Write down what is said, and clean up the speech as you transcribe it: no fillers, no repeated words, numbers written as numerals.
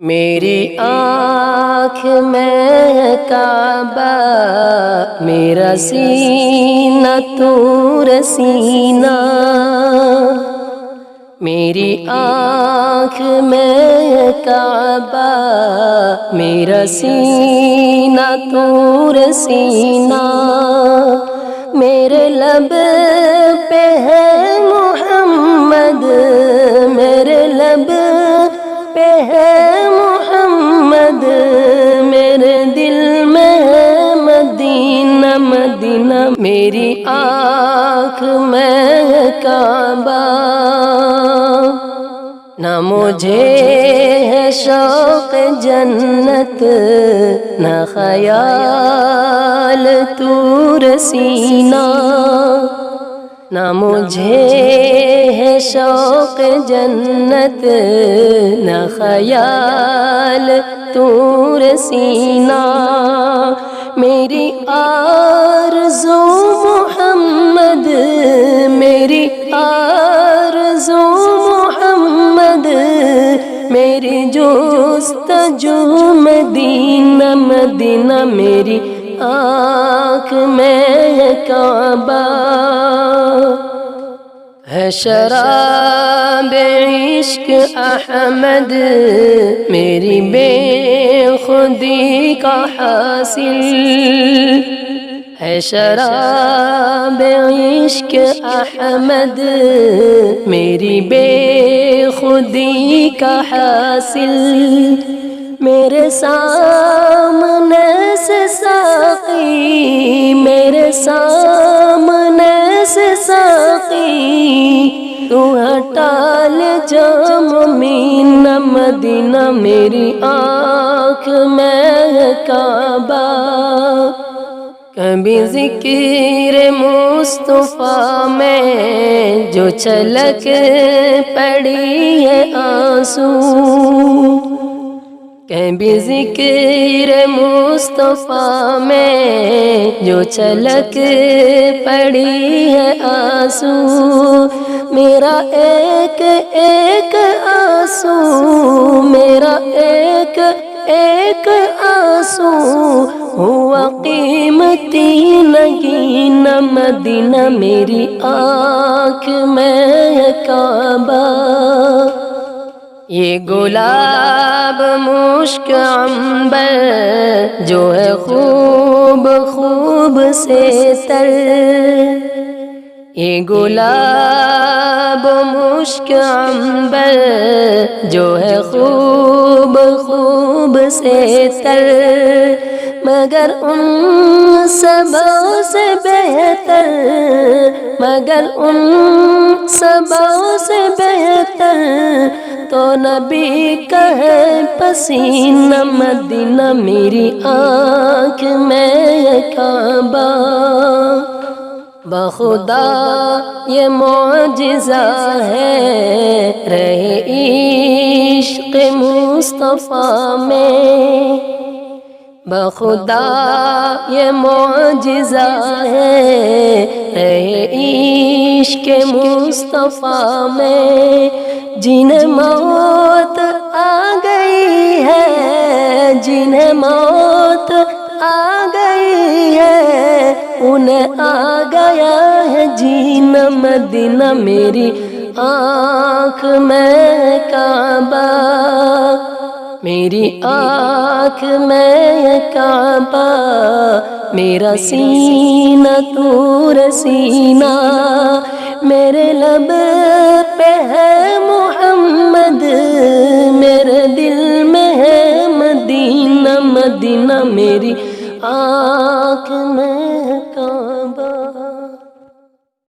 میری آنکھ میں کعبہ، میرا سینہ طور سینہ. میری آنکھ میں کعبہ، میرا سینہ طور سینہ. میرے لب پہ ہے محمد، میرے لب پہ ہے محمد. میرے دل میں ہے مدینہ مدینہ. میری آنکھ میں کعبہ، نہ مجھے ہے شوق جنت، نہ خیال طور سینہ. نہ مجھے ہے شوق جنت، نہ خیال طور سینہ. میری آرزو محمد، میری آرزو محمد. میری جستجو مدینہ مدینہ. میری آنکھ میں کعبہ ہے شراب عشق احمد. میری بے خودی کا حاصل ہے شراب عشق احمد. میری بے خودی کا حاصل. میرے سامنے سے ساقی، میرے سامنے سے ساقی. تو ہٹا لے جام مدینہ مدینہ. میری آنکھ میں کعبہ، کبھی ذکر مصطفیٰ میں جو چھلک پڑی ہے آنسو. کبھی ذکر مصطفیٰ میں جو چھلک پڑی ہے آنسو. میرا ایک ایک آنسو، میرا ایک ایک آنسو ہوا قیمتی نگینہ مدینہ. میری آنکھ میں کعبہ، یہ گلاب مشک عنبر جو ہے خوب خوب سے تر. یہ گلاب مشک عنبر جو ہے خوب خوب سے تر. مگر ان سبوں سے بہتر، مگر ان سبوں سے بہتر تو نبی کا ہے پسینہ مدینہ. میری آنکھ میں کعبہ، بخدا یہ معجزہ ہے رہے عشق مصطفیٰ میں. بخدا یہ معجزہ ہے رہے عشق مصطفیٰ میں. جنہیں موت آ گئی ہے، جنہیں موت آ گئی ہے، انہیں آ گیا ہے جینا مدینہ. میری آنکھ میں کعبہ، میری آنکھ میں کعبہ. میرا سینہ طور سینہ. میرے لب پہ ہے محمد، میرے دل میں ہے مدینہ مدینہ. میری آنکھ میں کعبہ.